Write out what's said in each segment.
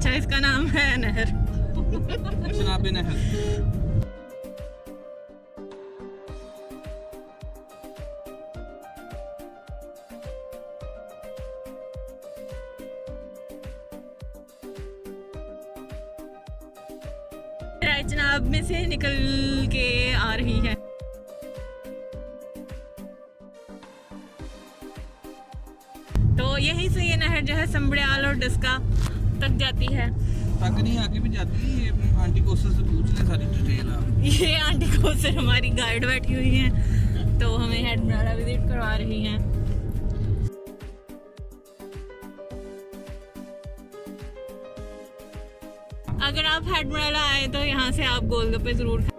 अच्छा इसका नाम है नहर। जनाब नहर। जनाब में से निकल के आ रही है। तो यहीं से ये नहर जो है संबड़ियाल और डस्का तक जाती है। तक नहीं, आगे भी जाती है। ये आंटी को उससे पूछ ले सारी डिटेल आप। ये आंटी को से हमारी गाइड बैठी हुई है, तो हमें हेड मराला विजिट करवा रही हैं। अगर आप हेड मराला आए तो यहाँ से आप गोलगप्पे जरूर खाएं।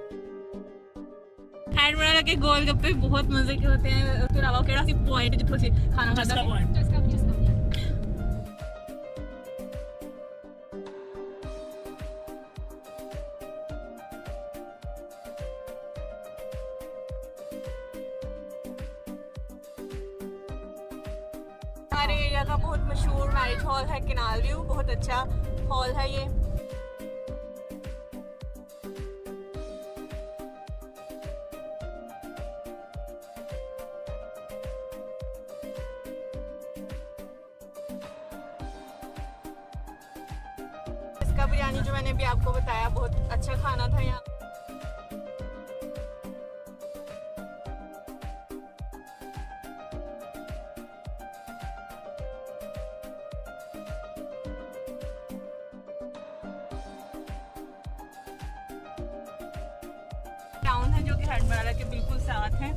हेड मराला के गोलगप्पे बहुत मजे के होते हैं। उसके अलावा केड़ा सी पॉइंट जिथों से खाना खाता है। हमारे एरिया का बहुत मशहूर नाइट हॉल है किनाल व्यू, बहुत अच्छा हॉल है ये। इसका बिरयानी जो मैंने भी आपको बताया बहुत अच्छा खाना था यहाँ। टाउन है जो कि हेड मराला के बिल्कुल साथ है।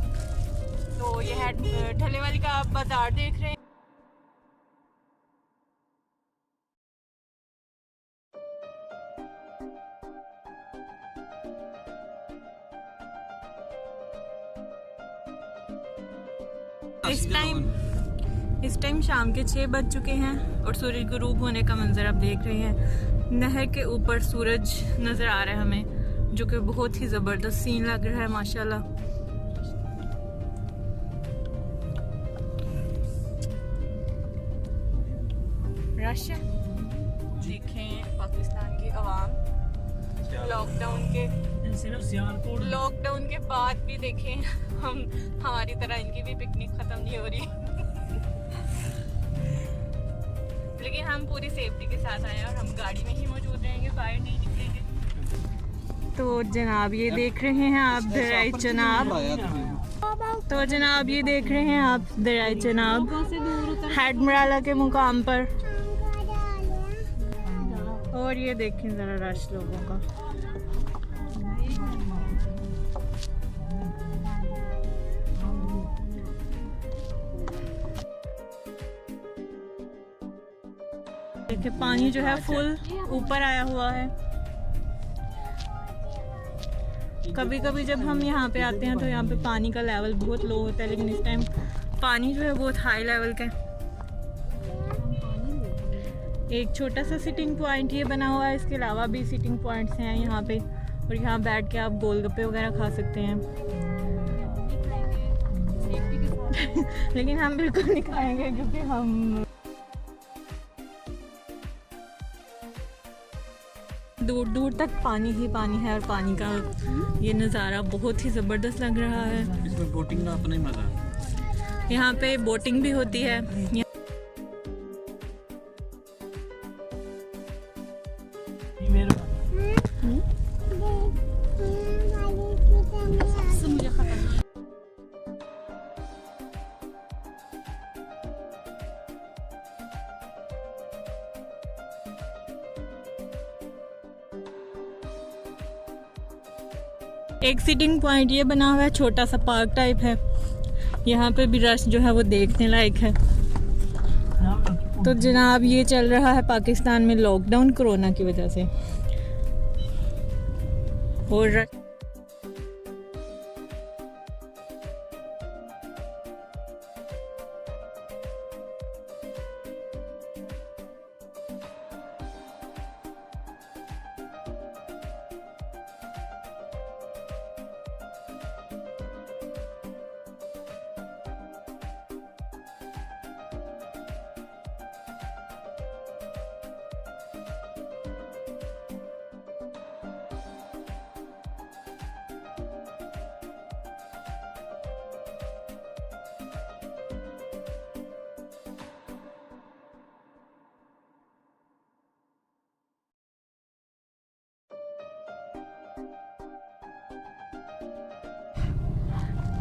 तो ये हेड ठल्ले वाली का आप बाजार देख रहे हैं। इस टाइम शाम के 6 बज चुके हैं और सूरज गुरूब होने का मंजर आप देख रहे हैं। नहर के ऊपर सूरज नज़र आ रहा है हमें, जो कि बहुत ही ज़बरदस्त सीन लग रहा है माशाल्लाह। रश है। देखें पाकिस्तान की आवाम लॉकडाउन के बाद भी देखें हमारी तरह इनकी भी पिकनिक ख़त्म नहीं हो रही। लेकिन हम पूरी सेफ्टी के साथ आए हैं और हम गाड़ी में ही मौजूद रहेंगे, बाहर नहीं निकलेंगे। तो जनाब ये देख रहे हैं आप दरियाई चनाब। तो जनाब ये देख रहे हैं आप दरियाई चनाब हेड मराला के मुकाम पर। और ये देखें ज़रा रश लोगों का। देखिए पानी जो है फुल ऊपर आया हुआ है। कभी कभी जब हम यहाँ पे आते हैं तो यहाँ पे पानी का लेवल बहुत लो होता है, लेकिन इस टाइम पानी जो है बहुत हाई लेवल का है। एक छोटा सा सिटिंग पॉइंट ये बना हुआ है, इसके अलावा भी सिटिंग पॉइंट्स हैं यहाँ पे, और यहाँ बैठ के आप गोलगप्पे वगैरह खा सकते हैं। लेकिन हम बिल्कुल नहीं खाएंगे क्योंकि हम दूर दूर तक पानी ही पानी है और पानी का ये नज़ारा बहुत ही ज़बरदस्त लग रहा है। इसमें बोटिंग का अपना ही मजा है। यहाँ पे बोटिंग भी होती है। एक सिटिंग पॉइंट ये बना हुआ है, छोटा सा पार्क टाइप है। यहाँ पे भी रश जो है वो देखने लायक है। तो जनाब ये चल रहा है पाकिस्तान में लॉकडाउन कोरोना की वजह से, और